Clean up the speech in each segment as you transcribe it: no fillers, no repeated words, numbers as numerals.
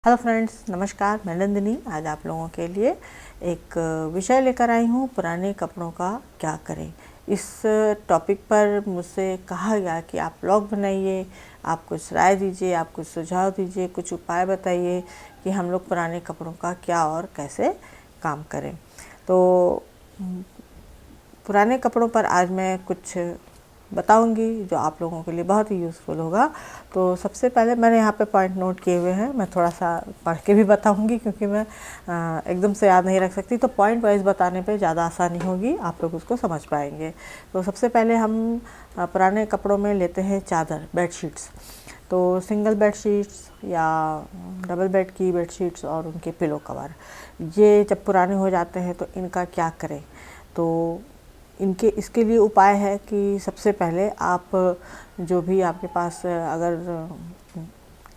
Hello friends, नमस्कार। मैं नंदिनी आज आप लोगों के लिए एक विषय लेकर आई हूँ, पुराने कपड़ों का क्या करें। इस टॉपिक पर मुझसे कहा गया कि आप ब्लॉग बनाइए, आप कुछ राय दीजिए, आप कुछ सुझाव दीजिए, कुछ उपाय बताइए कि हम लोग पुराने कपड़ों का क्या और कैसे काम करें। तो पुराने कपड़ों पर आज मैं कुछ बताऊंगी जो आप लोगों के लिए बहुत ही यूज़फुल होगा। तो सबसे पहले मैंने यहाँ पे पॉइंट नोट किए हुए हैं, मैं थोड़ा सा पढ़ के भी बताऊंगी क्योंकि मैं एकदम से याद नहीं रख सकती, तो पॉइंट वाइज बताने पे ज़्यादा आसानी होगी, आप लोग उसको समझ पाएंगे। तो सबसे पहले हम पुराने कपड़ों में लेते हैं चादर, बेडशीट्स। तो सिंगल बेडशीट्स या डबल बेड की बेडशीट्स और उनके पिलो कवर, ये जब पुराने हो जाते हैं तो इनका क्या करें। तो इसके लिए उपाय है कि सबसे पहले आप जो भी आपके पास अगर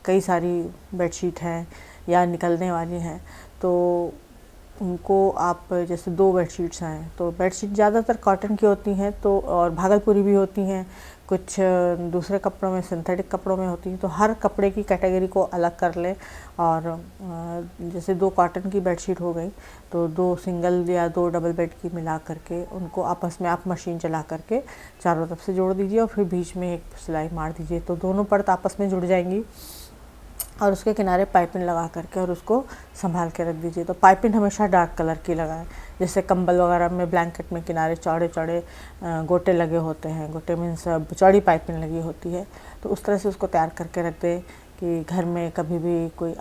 कई सारी बेडशीट हैं या निकलने वाली हैं तो उनको आप, जैसे 2 बेडशीट्स हैं तो बेडशीट ज़्यादातर कॉटन की होती हैं तो, और भागलपुरी भी होती हैं, कुछ दूसरे कपड़ों में, सिंथेटिक कपड़ों में होती हैं। तो हर कपड़े की कैटेगरी को अलग कर लें और जैसे 2 कॉटन की बेडशीट हो गई तो 2 सिंगल या 2 डबल बेड की मिला करके उनको आपस में आप मशीन चला करके चारों तरफ से जोड़ दीजिए और फिर बीच में एक सिलाई मार दीजिए, तो दोनों परत आपस में जुड़ जाएंगी और उसके किनारे पाइपिंग लगा करके और उसको संभाल के रख दीजिए। तो पाइपिंग हमेशा डार्क कलर की लगाएं, जैसे कंबल वगैरह में ब्लैंकेट में किनारे चौड़े चौड़े गोटे लगे होते हैं, गोटे मीन्स चौड़ी पाइपिंग लगी होती है, तो उस तरह से उसको तैयार करके रख दें कि घर में कभी भी कोई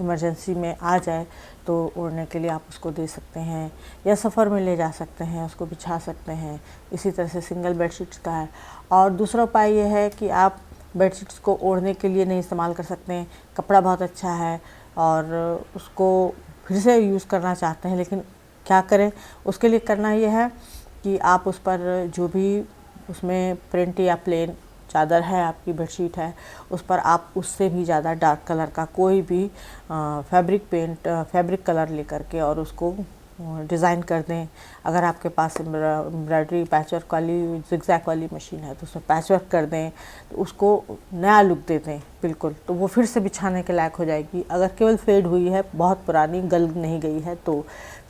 इमरजेंसी में आ जाए तो ओढ़ने के लिए आप उसको दे सकते हैं या सफ़र में ले जा सकते हैं, उसको बिछा सकते हैं। इसी तरह से सिंगल बेडशीट्स का है। और दूसरा उपाय ये है कि आप बेडशीट्स को ओढ़ने के लिए नहीं इस्तेमाल कर सकते हैं, कपड़ा बहुत अच्छा है और उसको फिर से यूज़ करना चाहते हैं, लेकिन क्या करें। उसके लिए करना ये है कि आप उस पर जो भी उसमें प्रिंट या प्लेन चादर है, आपकी बेडशीट है, उस पर आप उससे भी ज़्यादा डार्क कलर का कोई भी फैब्रिक कलर लेकर के और उसको डिज़ाइन कर दें। अगर आपके पास एम्ब्रॉयडरी पैचवर्क वाली जिगजैग वाली मशीन है तो उसमें पैचवर्क कर दें, तो उसको नया लुक दे दें बिल्कुल, तो वो फिर से बिछाने के लायक हो जाएगी। अगर केवल फेड हुई है, बहुत पुरानी गल नहीं गई है, तो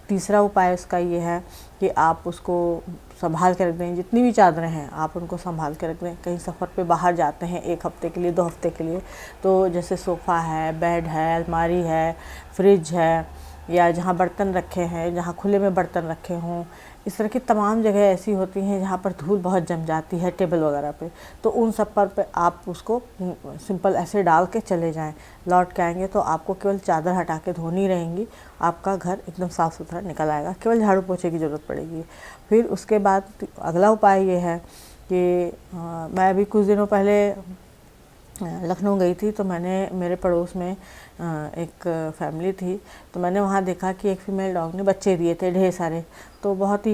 तीसरा उपाय उसका ये है कि आप उसको संभाल के रख दें। जितनी भी चादरें हैं आप उनको संभाल के रख दें। कहीं सफ़र पे बाहर जाते हैं 1 हफ़्ते के लिए, 2 हफ़्ते के लिए, तो जैसे सोफ़ा है, बेड है, अलमारी है, फ्रिज है, या जहाँ बर्तन रखे हैं, जहाँ खुले में बर्तन रखे हों, इस तरह की तमाम जगह ऐसी होती हैं जहाँ पर धूल बहुत जम जाती है टेबल वगैरह पे, तो उन सब पर आप उसको सिंपल ऐसे डाल के चले जाएं। लौट के आएंगे तो आपको केवल चादर हटा के धोनी रहेंगी, आपका घर एकदम साफ़ सुथरा निकल आएगा, केवल झाड़ू पोछे की ज़रूरत पड़ेगी। फिर उसके बाद अगला उपाय ये है कि मैं अभी कुछ दिनों पहले लखनऊ गई थी, तो मैंने, मेरे पड़ोस में एक फैमिली थी, तो मैंने वहाँ देखा कि एक फ़ीमेल डॉग ने बच्चे दिए थे ढेर सारे। तो बहुत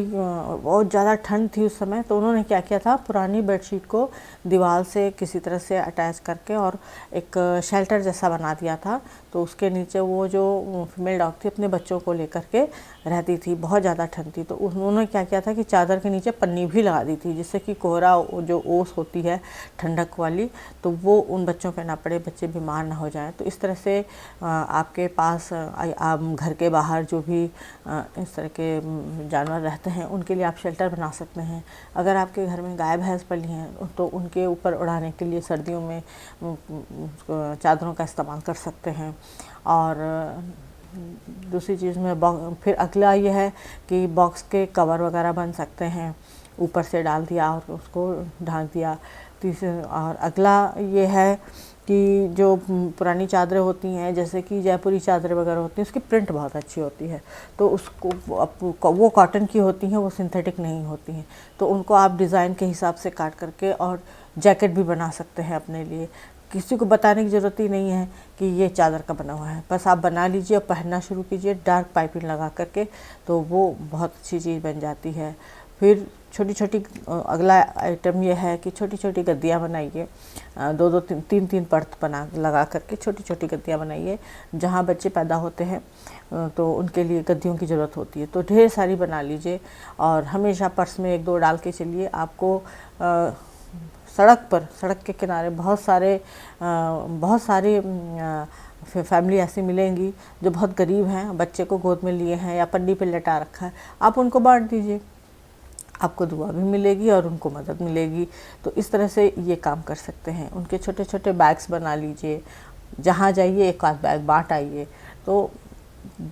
ज़्यादा ठंड थी उस समय, तो उन्होंने क्या किया था, पुरानी बेडशीट को दीवार से किसी तरह से अटैच करके और एक शेल्टर जैसा बना दिया था। तो उसके नीचे वो जो फीमेल डॉग थी अपने बच्चों को लेकर के रहती थी, बहुत ज़्यादा ठंड थी। तो उन्होंने क्या किया था कि चादर के नीचे पन्नी भी लगा दी थी, जिससे कि कोहरा जो ओस होती है ठंडक वाली, तो वो उन बच्चों पे ना पड़े, बच्चे बीमार ना हो जाएं। तो इस तरह से आपके पास आप घर के बाहर जो भी इस तरह के जानवर रहते हैं उनके लिए आप शेल्टर बना सकते हैं। अगर आपके घर में गाय भैंस पली हैं तो उनके ऊपर उड़ाने के लिए सर्दियों में चादरों का इस्तेमाल कर सकते हैं। और दूसरी चीज़ में फिर अगला ये है कि बॉक्स के कवर वगैरह बन सकते हैं, ऊपर से डाल दिया और उसको ढाँक दिया। और अगला ये है कि जो पुरानी चादरें होती हैं, जैसे कि जयपुरी चादरें वगैरह होती हैं, उसकी प्रिंट बहुत अच्छी होती है, तो उसको वो कॉटन की होती हैं, वो सिंथेटिक नहीं होती हैं, तो उनको आप डिज़ाइन के हिसाब से काट करके और जैकेट भी बना सकते हैं अपने लिए। किसी को बताने की ज़रूरत ही नहीं है कि ये चादर का बना हुआ है, बस आप बना लीजिए और पहनना शुरू कीजिए डार्क पाइपिंग लगा करके, तो वो बहुत अच्छी चीज़ बन जाती है। फिर छोटी छोटी अगला आइटम ये है कि छोटी छोटी गद्दियाँ बनाइए, 2-2 3-3 परत बना लगा करके छोटी छोटी गद्दियाँ बनाइए। जहाँ बच्चे पैदा होते हैं तो उनके लिए गद्दियों की ज़रूरत होती है, तो ढेर सारी बना लीजिए और हमेशा पर्स में 1-2 डाल के चलिए। आपको सड़क के किनारे बहुत सारे फैमिली ऐसी मिलेंगी जो बहुत गरीब हैं, बच्चे को गोद में लिए हैं या पन्नी पे लटा रखा है, आप उनको बांट दीजिए, आपको दुआ भी मिलेगी और उनको मदद मिलेगी। तो इस तरह से ये काम कर सकते हैं। उनके छोटे छोटे बैग्स बना लीजिए, जहाँ जाइए एक आध बैग बांट आइए, तो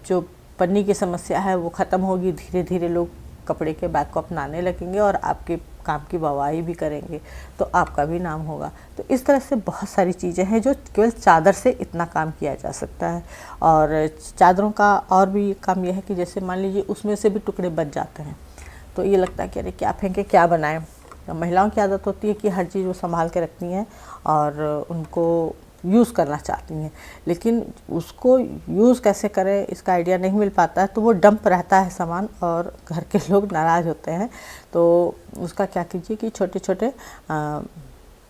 जो पन्नी की समस्या है वो ख़त्म होगी। धीरे धीरे लोग कपड़े के बैग को अपनाने लगेंगे और आपके काम की वाहवाही भी करेंगे, तो आपका भी नाम होगा। तो इस तरह से बहुत सारी चीज़ें हैं जो केवल चादर से इतना काम किया जा सकता है। और चादरों का और भी काम यह है कि जैसे मान लीजिए उसमें से भी टुकड़े बच जाते हैं, तो ये लगता है कि अरे क्या फेंके क्या बनाएं। महिलाओं की आदत होती है कि हर चीज़ वो संभाल के रखती हैं और उनको यूज़ करना चाहती हैं, लेकिन उसको यूज़ कैसे करें इसका आइडिया नहीं मिल पाता है, तो वो डंप रहता है सामान और घर के लोग नाराज़ होते हैं। तो उसका क्या कीजिए कि छोटे छोटे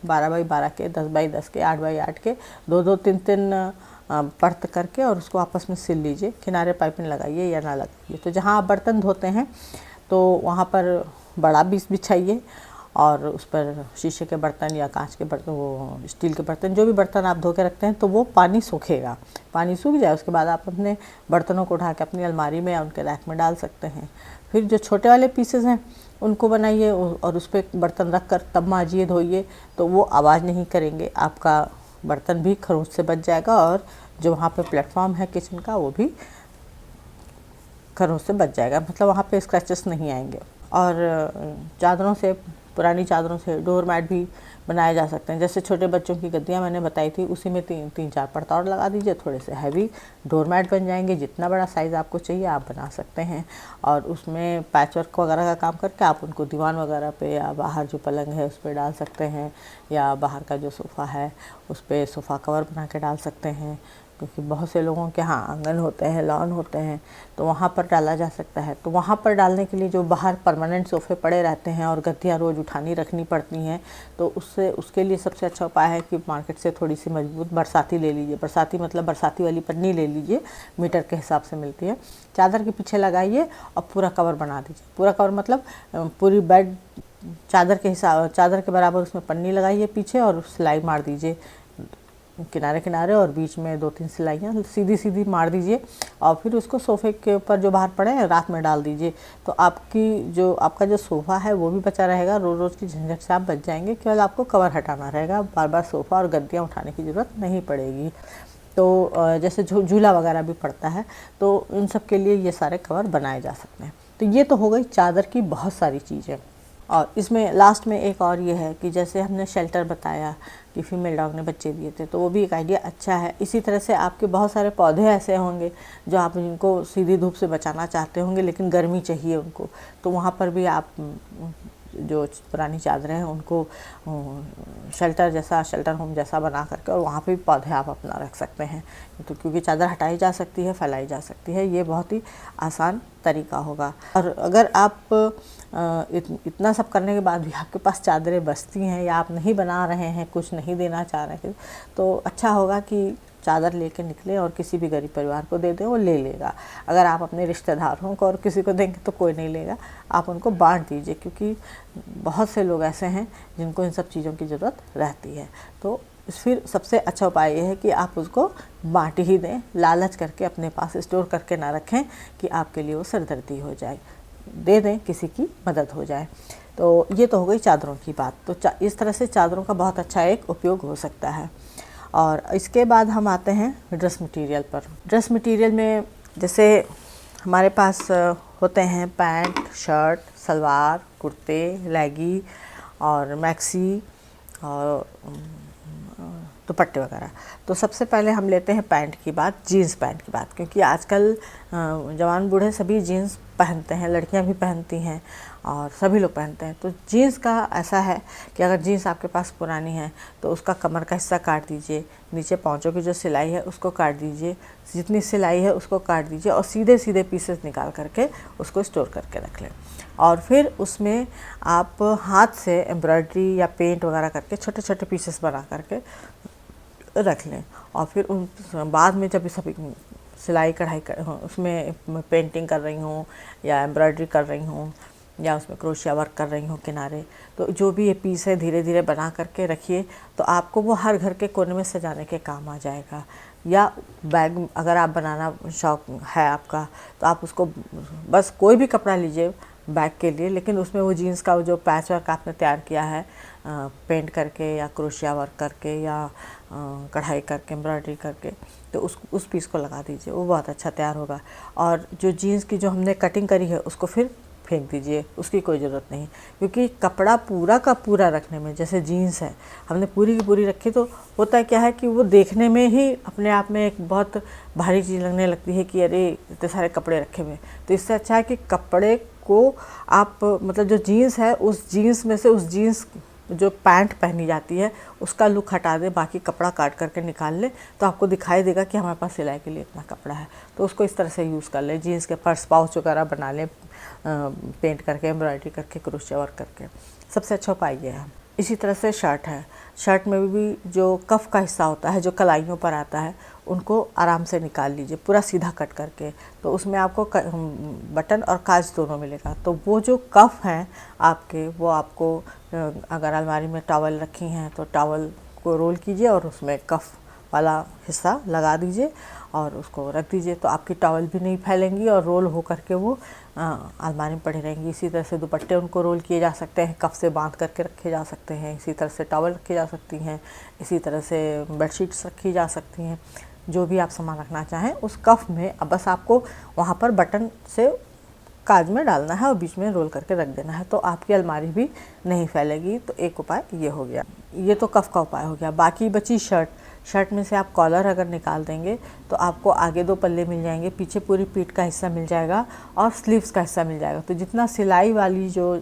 12x12 के, 10x10 के, 8x8 के 2-2, 3-3 परत करके और उसको आपस में सिल लीजिए। किनारे पाइपिंग लगाइए या ना लगाइए। तो जहाँ आप बर्तन धोते हैं तो वहाँ पर बड़ा बीस बिछाइए और उस पर शीशे के बर्तन या कांच के बर्तन, वो स्टील के बर्तन, जो भी बर्तन आप धो के रखते हैं, तो वो पानी सूखेगा। पानी सूख जाए उसके बाद आप अपने बर्तनों को उठा के अपनी अलमारी में या उनके रैक में डाल सकते हैं। फिर जो छोटे वाले पीसेस हैं उनको बनाइए और उस पर बर्तन रख कर तब माजिए धोइए, तो वो आवाज़ नहीं करेंगे। आपका बर्तन भी खरोंच से बच जाएगा और जो वहाँ पे प्लेटफॉर्म है किचन का वो भी खरोंच से बच जाएगा, मतलब वहाँ पे स्क्रैचेस नहीं आएंगे। और चादरों से, पुरानी चादरों से डोर मैट भी बनाए जा सकते हैं। जैसे छोटे बच्चों की गद्दियाँ मैंने बताई थी, उसी में 3-4 परत और लगा दीजिए, थोड़े से हैवी डोर मैट बन जाएंगे। जितना बड़ा साइज़ आपको चाहिए आप बना सकते हैं और उसमें पैच वर्क वगैरह का काम करके आप उनको दीवान वगैरह पे या बाहर जो पलंग है उस पर डाल सकते हैं, या बाहर का जो सोफ़ा है उस पर सोफ़ा कवर बना के डाल सकते हैं। क्योंकि बहुत से लोगों के यहाँ आंगन होते हैं, लॉन होते हैं, तो वहाँ पर डाला जा सकता है। तो वहाँ पर डालने के लिए जो बाहर परमानेंट सोफ़े पड़े रहते हैं और गद्दियाँ रोज़ उठानी रखनी पड़ती हैं, तो उसके लिए सबसे अच्छा उपाय है कि मार्केट से थोड़ी सी मजबूत बरसाती ले लीजिए। बरसाती मतलब बरसाती वाली पन्नी ले लीजिए, मीटर के हिसाब से मिलती है। चादर के पीछे लगाइए और पूरा कवर बना दीजिए। पूरा कवर मतलब पूरी बेड चादर के हिसाब, चादर के बराबर उसमें पन्नी लगाइए पीछे और सिलाई मार दीजिए किनारे किनारे, और बीच में 2-3 सिलाइयाँ सीधी सीधी मार दीजिए और फिर उसको सोफ़े के ऊपर जो बाहर पड़े हैं रात में डाल दीजिए। तो आपका जो सोफ़ा है वो भी बचा रहेगा, रोज़ रोज़ की झंझट से आप बच जाएंगे। केवल आपको कवर हटाना रहेगा, बार बार सोफ़ा और गद्दियाँ उठाने की ज़रूरत नहीं पड़ेगी। तो जैसे झूला वगैरह भी पड़ता है, तो इन सब के लिए ये सारे कवर बनाए जा सकते हैं। तो ये तो हो गई चादर की बहुत सारी चीज़ें। और इसमें लास्ट में एक और ये है कि जैसे हमने शेल्टर बताया कि फीमेल डॉग ने बच्चे दिए थे, तो वो भी एक आइडिया अच्छा है। इसी तरह से आपके बहुत सारे पौधे ऐसे होंगे जो आप जिनको सीधी धूप से बचाना चाहते होंगे लेकिन गर्मी चाहिए उनको, तो वहाँ पर भी आप जो पुरानी चादरें हैं उनको शेल्टर होम जैसा बना करके और वहाँ पे भी पौधे आप अपना रख सकते हैं। तो क्योंकि चादर हटाई जा सकती है, फैलाई जा सकती है, ये बहुत ही आसान तरीका होगा। और अगर आप इतना सब करने के बाद भी आपके पास चादरें बचती हैं या आप नहीं बना रहे हैं, कुछ नहीं देना चाह रहे हैं, तो अच्छा होगा कि चादर लेके निकले और किसी भी गरीब परिवार को दे दें, वो ले लेगा। अगर आप अपने रिश्तेदारों को और किसी को देंगे तो कोई नहीं लेगा, आप उनको बांट दीजिए, क्योंकि बहुत से लोग ऐसे हैं जिनको इन सब चीज़ों की ज़रूरत रहती है। तो फिर सबसे अच्छा उपाय ये है कि आप उसको बांट ही दें, लालच करके अपने पास स्टोर करके ना रखें कि आपके लिए वो सरदर्दी हो जाए, दे दें, किसी की मदद हो जाए। तो ये तो हो गई चादरों की बात। तो इस तरह से चादरों का बहुत अच्छा एक उपयोग हो सकता है। और इसके बाद हम आते हैं ड्रेस मटेरियल पर। ड्रेस मटेरियल में जैसे हमारे पास होते हैं पैंट, शर्ट, सलवार, कुर्ते, लेगी और मैक्सी और दुपट्टे वगैरह। तो सबसे पहले हम लेते हैं पैंट की बात, जीन्स पैंट की बात, क्योंकि आजकल जवान बूढ़े सभी जीन्स पहनते हैं, लड़कियां भी पहनती हैं और सभी लोग पहनते हैं। तो जीन्स का ऐसा है कि अगर जीन्स आपके पास पुरानी है तो उसका कमर का हिस्सा काट दीजिए, नीचे पाँचों की जो सिलाई है उसको काट दीजिए, जितनी सिलाई है उसको काट दीजिए और सीधे सीधे पीसेस निकाल करके उसको स्टोर करके रख लें। और फिर उसमें आप हाथ से एम्ब्रॉयडरी या पेंट वगैरह करके छोटे छोटे पीसेस बना करके रख लें। और फिर उन बाद में जब सभी सिलाई कढ़ाई उसमें पेंटिंग कर रही हूँ या एम्ब्रॉयडरी कर रही हूँ या उसमें क्रोशिया वर्क कर रही हूँ किनारे, तो जो भी ये पीस है धीरे धीरे बना करके रखिए, तो आपको वो हर घर के कोने में सजाने के काम आ जाएगा। या बैग अगर आप बनाना शौक है आपका तो आप उसको बस कोई भी कपड़ा लीजिए बैग के लिए, लेकिन उसमें वो जीन्स का जो पैच वर्क आपने तैयार किया है पेंट करके या क्रोशिया वर्क करके या कढ़ाई करके एम्ब्रॉयडरी करके, तो उस पीस को लगा दीजिए, वो बहुत अच्छा तैयार होगा। और जो जीन्स की जो हमने कटिंग करी है उसको फिर फेंक दीजिए, उसकी कोई ज़रूरत नहीं, क्योंकि कपड़ा पूरा का पूरा रखने में, जैसे जीन्स है हमने पूरी की पूरी रखी तो होता क्या है कि वो देखने में ही अपने आप में एक बहुत भारी चीज़ लगने लगती है कि अरे इतने सारे कपड़े रखे हुए। तो इससे अच्छा है कि कपड़े को आप मतलब जो जीन्स है उस जीन्स में से उस जीन्स जो पैंट पहनी जाती है उसका लुक हटा दे, बाकी कपड़ा काट करके निकाल ले तो आपको दिखाई देगा कि हमारे पास सिलाई के लिए इतना कपड़ा है। तो उसको इस तरह से यूज़ कर ले, जीन्स के पर्स पाउच वगैरह बना लें पेंट करके एम्ब्रॉयडरी करके क्रोशिया वर्क करके, सबसे अच्छा उपाय ये है। इसी तरह से शर्ट है, शर्ट में भी जो कफ का हिस्सा होता है जो कलाइयों पर आता है उनको आराम से निकाल लीजिए पूरा सीधा कट करके, तो उसमें आपको बटन और काज दोनों मिलेगा। तो वो जो कफ हैं आपके वो आपको अगर अलमारी में टॉवल रखी हैं तो टॉवल को रोल कीजिए और उसमें कफ वाला हिस्सा लगा दीजिए और उसको रख दीजिए, तो आपकी टॉवल भी नहीं फैलेंगी और रोल हो करके वो अलमारी में पड़ी रहेंगी। इसी तरह से दुपट्टे उनको रोल किए जा सकते हैं, कफ से बांध करके रखे जा सकते हैं, इसी तरह से टॉवल रखी जा सकती हैं, इसी तरह से बेडशीट्स रखी जा सकती हैं। जो भी आप सामान रखना चाहें उस कफ में अब बस आपको वहाँ पर बटन से काज में डालना है और बीच में रोल करके रख देना है, तो आपकी अलमारी भी नहीं फैलेगी। तो एक उपाय ये हो गया, ये तो कफ का उपाय हो गया। बाकी बची शर्ट में से आप कॉलर अगर निकाल देंगे तो आपको आगे 2 पल्ले मिल जाएंगे, पीछे पूरी पीठ का हिस्सा मिल जाएगा और स्लीव्स का हिस्सा मिल जाएगा। तो जितना सिलाई वाली जो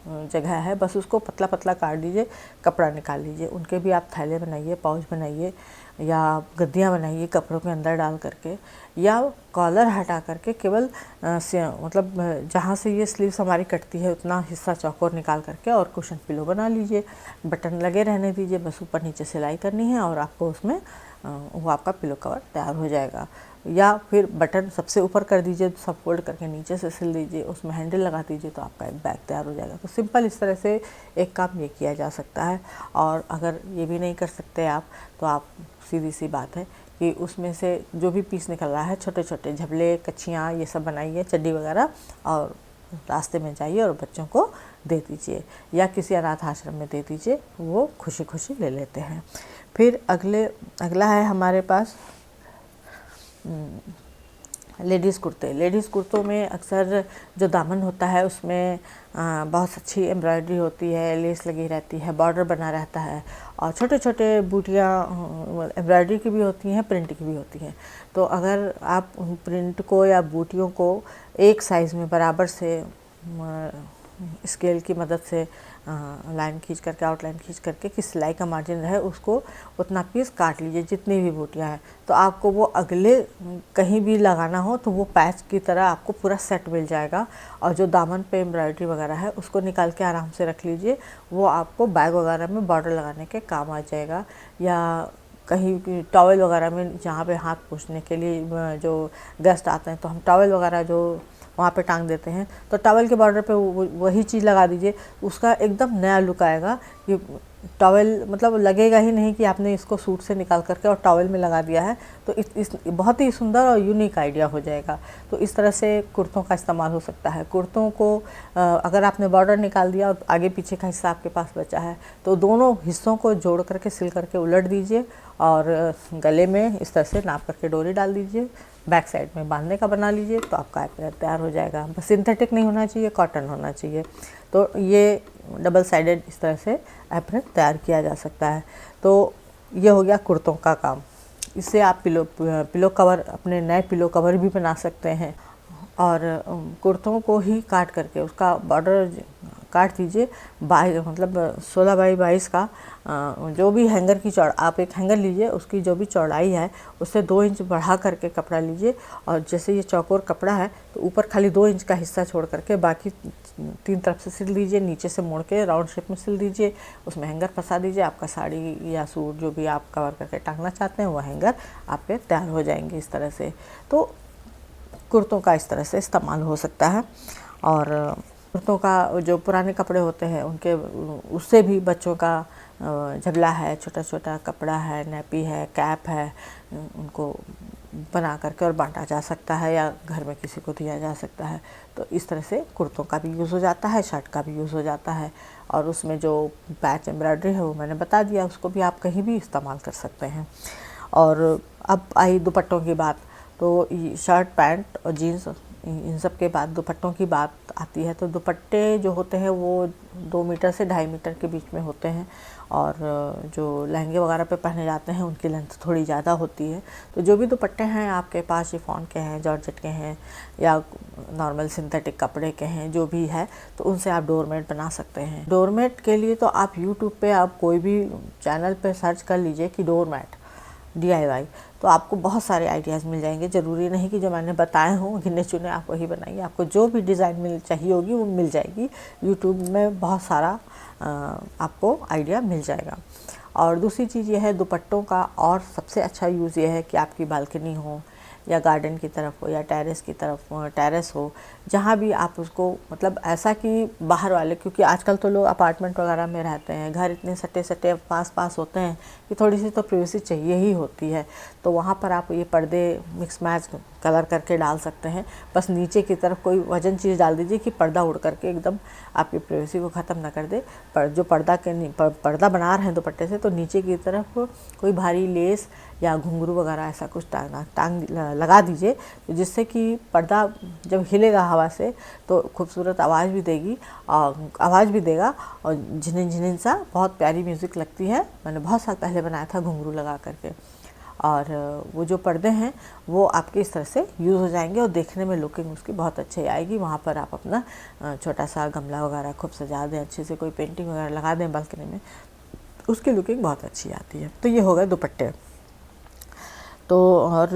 जगह है बस उसको पतला पतला काट दीजिए, कपड़ा निकाल लीजिए, उनके भी आप थैले बनाइए, पाउच बनाइए या गद्दियाँ बनाइए कपड़ों के अंदर डाल करके, या कॉलर हटा करके केवल मतलब जहाँ से ये स्लीव्स हमारी कटती है उतना हिस्सा चौकोर निकाल करके और कुशन पिलो बना लीजिए, बटन लगे रहने दीजिए, बस ऊपर नीचे सिलाई करनी है और आपको उसमें वो आपका पिलो कवर तैयार हो जाएगा। या फिर बटन सबसे ऊपर कर दीजिए, सब फोल्ड करके नीचे से सिल दीजिए, उसमें हैंडल लगा दीजिए, तो आपका एक बैग तैयार हो जाएगा। तो सिंपल इस तरह से एक काम ये किया जा सकता है। और अगर ये भी नहीं कर सकते आप तो आप सीधी सी बात है कि उसमें से जो भी पीस निकल रहा है छोटे छोटे झबले कच्छियाँ ये सब बनाइए, चड्डी वगैरह, और रास्ते में जाइए और बच्चों को दे दीजिए या किसी अनाथ आश्रम में दे दीजिए, वो खुशी खुशी ले लेते हैं। फिर अगला है हमारे पास लेडीज़ कुर्ते। लेडीज़ कुर्तों में अक्सर जो दामन होता है उसमें बहुत अच्छी एम्ब्रॉयडरी होती है, लेस लगी रहती है, बॉर्डर बना रहता है और छोटे छोटे बूटियाँ एम्ब्रॉयडरी की भी होती हैं, प्रिंट की भी होती हैं। तो अगर आप प्रिंट को या बूटियों को एक साइज़ में बराबर से स्केल की मदद से लाइन खींच करके, आउटलाइन खींच करके कि सिलाई का मार्जिन रहे उसको उतना पीस काट लीजिए जितनी भी बूटियाँ हैं, तो आपको वो अगले कहीं भी लगाना हो तो वो पैच की तरह आपको पूरा सेट मिल जाएगा। और जो दामन पे एम्ब्रॉयडरी वगैरह है उसको निकाल के आराम से रख लीजिए, वो आपको बैग वगैरह में बॉर्डर लगाने के काम आ जाएगा। या कहीं टॉवल वगैरह में जहाँ पे हाथ पोंछने के लिए जो गेस्ट आते हैं तो हम टॉवल वगैरह जो वहाँ पे टांग देते हैं, तो टॉवल के बॉर्डर पे वही चीज़ लगा दीजिए, उसका एकदम नया लुक आएगा। ये टॉवल मतलब लगेगा ही नहीं कि आपने इसको सूट से निकाल करके और टॉवल में लगा दिया है, तो इस बहुत ही सुंदर और यूनिक आइडिया हो जाएगा। तो इस तरह से कुर्तों का इस्तेमाल हो सकता है। कुर्तों को अगर आपने बॉर्डर निकाल दिया और आगे पीछे का हिस्सा आपके पास बचा है तो दोनों हिस्सों को जोड़ करके सिल करके उलट दीजिए और गले में इस तरह से नाप करके डोरी डाल दीजिए, बैक साइड में बांधने का बना लीजिए, तो आपका एप्रन तैयार हो जाएगा। बस सिंथेटिक नहीं होना चाहिए, कॉटन होना चाहिए। तो ये डबल साइडेड इस तरह से एप्रन तैयार किया जा सकता है। तो ये हो गया कुर्तों का काम। इससे आप पिलो कवर, अपने नए पिलो कवर भी बना सकते हैं। और कुर्तों को ही काट करके उसका बॉर्डर काट दीजिए, मतलब 16 बाई 22 का जो भी हैंगर की आप एक हैंगर लीजिए, उसकी जो भी चौड़ाई है उससे 2 इंच बढ़ा करके कपड़ा लीजिए। और जैसे ये चौकोर कपड़ा है तो ऊपर खाली 2 इंच का हिस्सा छोड़ करके बाकी 3 तरफ से सिल दीजिए, नीचे से मोड़ के राउंड शेप में सिल दीजिए, उसमें हैंगर फंसा दीजिए। आपका साड़ी या सूट जो भी आप कवर करके टांगना चाहते हैं वो हैंगर आपके तैयार हो जाएंगे इस तरह से। तो कुर्तों का इस तरह से इस्तेमाल हो सकता है। और कुर्तों का इस तरह से इस्तेमाल हो सकता है। तो ये हो गया कुर्तों का काम। इससे आप पिलो कवर, अपने नए पिलो कवर भी बना सकते हैं। और पिलो कवर कुर्तों का जो पुराने कपड़े होते हैं उनके उससे भी बच्चों का झबला है, छोटा छोटा कपड़ा है, नैपी है, कैप है, उनको बना करके और बांटा जा सकता है या घर में किसी को दिया जा सकता है। तो इस तरह से कुर्तों का भी यूज़ हो जाता है, शर्ट का भी यूज़ हो जाता है। और उसमें जो पैच एम्ब्रॉयडरी है वो मैंने बता दिया, उसको भी आप कहीं भी इस्तेमाल कर सकते हैं। और अब आई दुपट्टों की बात, तो शर्ट, पैंट और जीन्स, इन सब के बाद दुपट्टों की बात आती है। तो दुपट्टे जो होते हैं वो 2 मीटर से 2.5 मीटर के बीच में होते हैं, और जो लहंगे वगैरह पे पहने जाते हैं उनकी लेंथ थोड़ी ज़्यादा होती है। तो जो भी दुपट्टे हैं आपके पास, शिफॉन के हैं, जॉर्जेट के हैं या नॉर्मल सिंथेटिक कपड़े के हैं, जो भी है, तो उनसे आप डोरमेट बना सकते हैं। डोरमेट के लिए तो आप यूट्यूब पे आप कोई भी चैनल पे सर्च कर लीजिए कि डोरमेट DIY, तो आपको बहुत सारे आइडियाज़ मिल जाएंगे। ज़रूरी नहीं कि जो मैंने बताए हों गिने चुने आप वही बनाइए, आपको जो भी डिज़ाइन चाहिए होगी वो मिल जाएगी। यूट्यूब में बहुत सारा आपको आइडिया मिल जाएगा। और दूसरी चीज़ ये है दुपट्टों का, और सबसे अच्छा यूज़ ये है कि आपकी बालकनी हो या गार्डन की तरफ हो या टेरेस की तरफ हो, टेरेस हो, जहाँ भी आप उसको, मतलब ऐसा कि बाहर वाले, क्योंकि आजकल तो लोग अपार्टमेंट वगैरह में रहते हैं, घर इतने सटे सटे पास पास होते हैं कि थोड़ी सी तो प्राइवेसी चाहिए ही होती है। तो वहाँ पर आप ये पर्दे मिक्स मैच कलर करके डाल सकते हैं। बस नीचे की तरफ कोई वजन चीज़ डाल दीजिए कि पर्दा उड़ करके एकदम आपकी प्राइवेसी को ख़त्म ना कर दे। पर जो पर्दा बना रहे हैं दुपट्टे से, तो नीचे की तरफ कोई भारी लेस या घुंघरू वगैरह ऐसा कुछ टांग लगा दीजिए, जिससे कि पर्दा जब हिलेगा हवा से तो खूबसूरत आवाज़ भी देगा और झिन झिन सा बहुत प्यारी म्यूज़िक लगती है। मैंने बहुत साल पहले बनाया था घुंघरू लगा करके। और वो जो पर्दे हैं वो आपके इस तरह से यूज़ हो जाएंगे और देखने में लुकिंग उसकी बहुत अच्छी आएगी। वहाँ पर आप अपना छोटा सा गमला वगैरह खूब सजा दें, अच्छे से कोई पेंटिंग वगैरह लगा दें बालकनी में, उसकी लुकिंग बहुत अच्छी आती है। तो ये हो गए दुपट्टे। तो और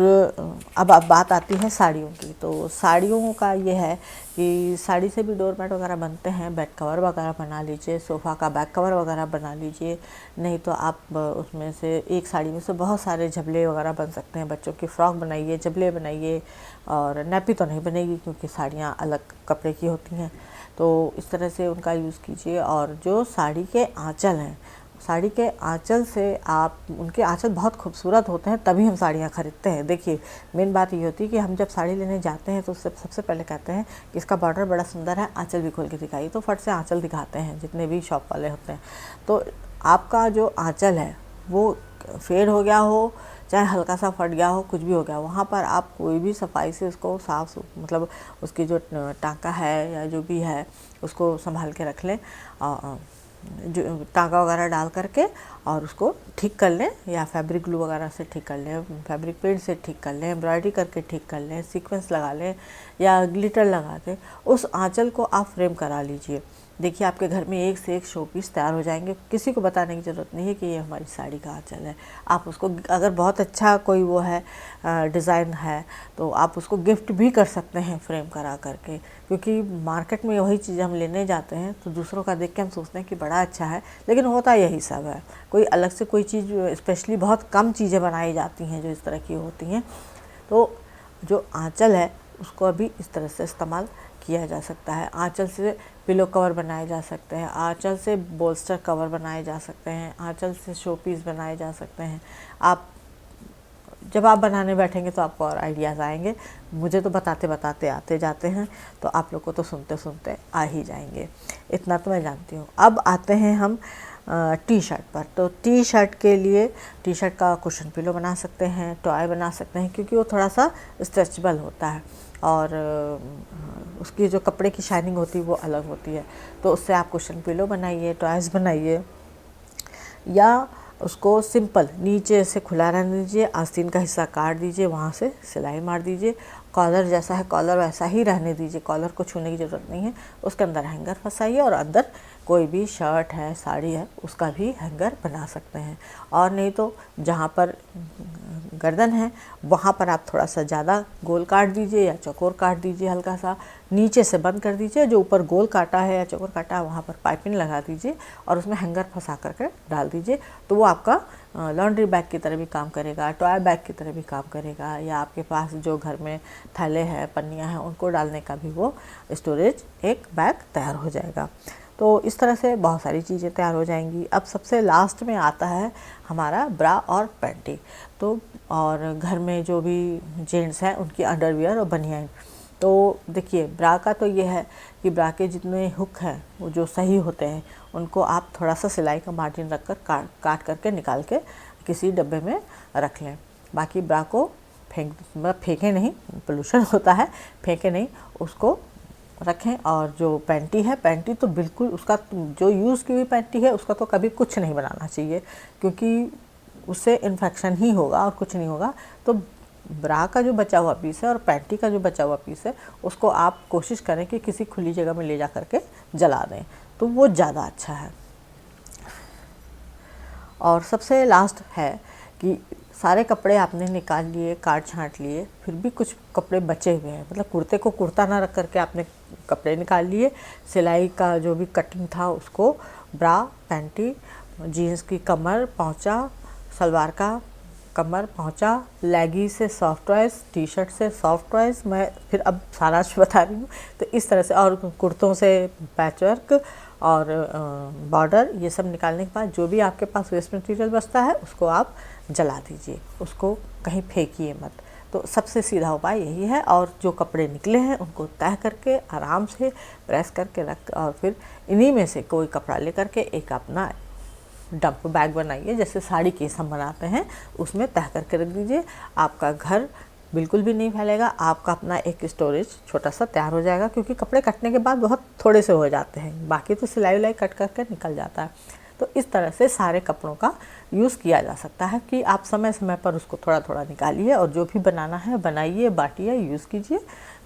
अब बात आती है साड़ियों की। तो साड़ियों का ये है कि साड़ी से भी डोरमेट वगैरह बनते हैं, बेड कवर वगैरह बना लीजिए, सोफ़ा का बैक कवर वगैरह बना लीजिए। नहीं तो आप उसमें से एक साड़ी में से बहुत सारे झबले वगैरह बन सकते हैं। बच्चों की फ़्रॉक बनाइए, झबले बनाइए, और नैपी तो नहीं बनेगी क्योंकि साड़ियाँ अलग कपड़े की होती हैं। तो इस तरह से उनका यूज़ कीजिए। और जो साड़ी के आँचल हैं, साड़ी के आंचल से आप, उनके आंचल बहुत खूबसूरत होते हैं, तभी हम साड़ियाँ खरीदते हैं। देखिए मेन बात ये होती है कि हम जब साड़ी लेने जाते हैं तो उससे सबसे पहले कहते हैं कि इसका बॉर्डर बड़ा सुंदर है, आंचल भी खोल के दिखाइए। तो फट से आंचल दिखाते हैं जितने भी शॉप वाले होते हैं। तो आपका जो आंचल है वो फेड हो गया हो, चाहे हल्का सा फट गया हो, कुछ भी हो गया, वहाँ पर आप कोई भी सफाई से उसको साफ, मतलब उसकी जो टाँका है या जो भी है उसको संभाल के रख लें, जो टाँका वगैरह डाल करके, और उसको ठीक कर लें, या फैब्रिक ग्लू वगैरह से ठीक कर लें, फैब्रिक पेंट से ठीक कर लें, एम्ब्रॉयडरी करके ठीक कर लें, सीक्वेंस लगा लें या ग्लिटर लगा दें। उस आंचल को आप फ्रेम करा लीजिए। देखिए आपके घर में एक से एक शो पीस तैयार हो जाएंगे। किसी को बताने की ज़रूरत नहीं है कि ये हमारी साड़ी का आंचल है। आप उसको, अगर बहुत अच्छा कोई वो है डिज़ाइन है, तो आप उसको गिफ्ट भी कर सकते हैं फ्रेम करा करके। क्योंकि मार्केट में वही चीज़ हम लेने जाते हैं तो दूसरों का देख के हम सोचते हैं कि बड़ा अच्छा है, लेकिन होता यही सब है। कोई अलग से कोई चीज़, स्पेशली बहुत कम चीज़ें बनाई जाती हैं जो इस तरह की होती हैं। तो जो आंचल है उसको अभी इस तरह से इस्तेमाल किया जा सकता है। आंचल से पिलो कवर बनाए जा सकते हैं, आंचल से बोल्स्टर कवर बनाए जा सकते हैं, आंचल से शो पीस बनाए जा सकते हैं। आप जब आप बनाने बैठेंगे तो आपको और आइडियाज़ आएंगे। मुझे तो बताते बताते आते जाते हैं, तो आप लोग को तो सुनते सुनते आ ही जाएंगे। इतना तो मैं जानती हूँ। अब आते हैं हम टी शर्ट पर। तो टी शर्ट के लिए, टी शर्ट का कुशन पिलो बना सकते हैं, टॉय बना सकते हैं, क्योंकि वो थोड़ा सा स्ट्रेचेबल होता है और उसकी जो कपड़े की शाइनिंग होती है वो अलग होती है। तो उससे आप कुशन पिलो बनाइए, टॉयज़ बनाइए, या उसको सिंपल नीचे से खुला रहने दीजिए, आस्तीन का हिस्सा काट दीजिए, वहाँ से सिलाई मार दीजिए। कॉलर जैसा है कॉलर वैसा ही रहने दीजिए, कॉलर को छूने की ज़रूरत नहीं है। उसके अंदर हैंगर फंसाइए और अंदर कोई भी शर्ट है, साड़ी है, उसका भी हैंगर बना सकते हैं। और नहीं तो जहाँ पर गर्दन है वहाँ पर आप थोड़ा सा ज़्यादा गोल काट दीजिए या चौकोर काट दीजिए, हल्का सा नीचे से बंद कर दीजिए। जो ऊपर गोल काटा है या चौकोर काटा है वहाँ पर पाइपिंग लगा दीजिए और उसमें हैंगर फंसा करके डाल दीजिए। तो वो आपका लॉन्ड्री बैग की तरह भी काम करेगा, टॉय बैग की तरह भी काम करेगा, या आपके पास जो घर में थैले हैं, पन्नियाँ हैं, उनको डालने का भी वो स्टोरेज एक बैग तैयार हो जाएगा। तो इस तरह से बहुत सारी चीज़ें तैयार हो जाएंगी। अब सबसे लास्ट में आता है हमारा ब्रा और पैंटी। तो और घर में जो भी जेंट्स हैं उनकी अंडरवियर और बनियान। तो देखिए, ब्रा का तो ये है कि ब्रा के जितने हुक हैं वो जो सही होते हैं उनको आप थोड़ा सा सिलाई का मार्जिन रख कर काट करके निकाल के किसी डब्बे में रख लें। बाकी ब्रा को फेंकें नहीं, पोल्यूशन होता है, फेंकें नहीं, उसको रखें। और जो पैंटी है, पैंटी तो बिल्कुल उसका जो यूज़ की हुई पैंटी है उसका तो कभी कुछ नहीं बनाना चाहिए, क्योंकि उससे इन्फेक्शन ही होगा और कुछ नहीं होगा। तो ब्रा का जो बचा हुआ पीस है और पैंटी का जो बचा हुआ पीस है उसको आप कोशिश करें कि किसी खुली जगह में ले जा करके जला दें, तो वो ज़्यादा अच्छा है। और सबसे लास्ट है कि सारे कपड़े आपने निकाल लिए, काट छाँट लिए, फिर भी कुछ कपड़े बचे हुए हैं, मतलब कुर्ते को कुर्ता ना रख करके आपने कपड़े निकाल लिए, सिलाई का जो भी कटिंग था उसको, ब्रा, पैंटी, जीन्स की कमर पहुँचा, सलवार का कमर पहुँचा, लेगी से सॉफ्ट टॉयज़, टी शर्ट से सॉफ्ट टॉयज़, मैं फिर अब सारा बता रही हूँ। तो इस तरह से, और कुर्तों से पैचवर्क और बॉर्डर, ये सब निकालने के बाद जो भी आपके पास वेस्ट मटेरियल बचता है उसको आप जला दीजिए, उसको कहीं फेंकिए मत। तो सबसे सीधा उपाय यही है। और जो कपड़े निकले हैं उनको तह करके आराम से प्रेस करके रख, और फिर इन्हीं में से कोई कपड़ा लेकर के एक अपना डंप बैग बनाइए, जैसे साड़ी केस हम बनाते हैं, उसमें तह करके रख दीजिए। आपका घर बिल्कुल भी नहीं फैलेगा, आपका अपना एक स्टोरेज छोटा सा तैयार हो जाएगा, क्योंकि कपड़े कटने के बाद बहुत थोड़े से हो जाते हैं, बाकी तो सिलाई उलाई कट करके निकल जाता है। तो इस तरह से सारे कपड़ों का यूज़ किया जा सकता है कि आप समय समय पर उसको थोड़ा थोड़ा निकालिए और जो भी बनाना है बनाइए, बांटिए, यूज़ कीजिए,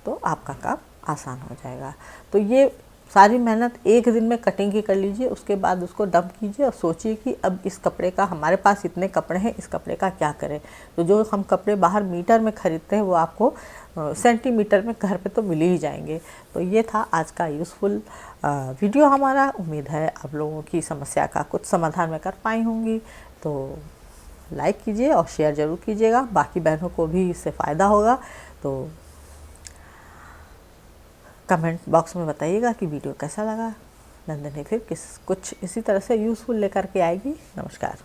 तो आपका काम आसान हो जाएगा। तो ये सारी मेहनत एक दिन में कटिंग की कर लीजिए, उसके बाद उसको डंप कीजिए और सोचिए कि अब इस कपड़े का, हमारे पास इतने कपड़े हैं, इस कपड़े का क्या करें। तो जो हम कपड़े बाहर मीटर में ख़रीदते हैं वो आपको सेंटीमीटर में घर पे तो मिल ही जाएंगे। तो ये था आज का यूज़फुल वीडियो हमारा। उम्मीद है आप लोगों की समस्या का कुछ समाधान मैं कर पाई होंगी। तो लाइक कीजिए और शेयर ज़रूर कीजिएगा, बाकी बहनों को भी इससे फ़ायदा होगा। तो कमेंट बॉक्स में बताइएगा कि वीडियो कैसा लगा। नंदनी फिर कुछ इसी तरह से यूज़फुल लेकर के आएगी। नमस्कार।